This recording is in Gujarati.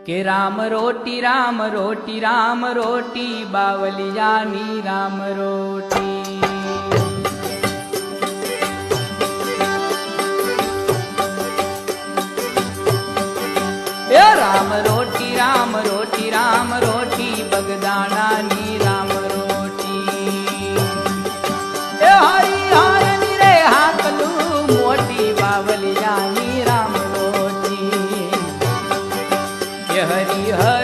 કે રામ રોટી રામ રોટી રામ રોટી બાવલિયાની રામ રોટી. એ રામ રોટી રામ રોટી રામ રોટી બગદાણાની રામ રોટી. એ હરિહરની રે હાકલું મોટી બાવલિયાની રામ રોટી. હરિહર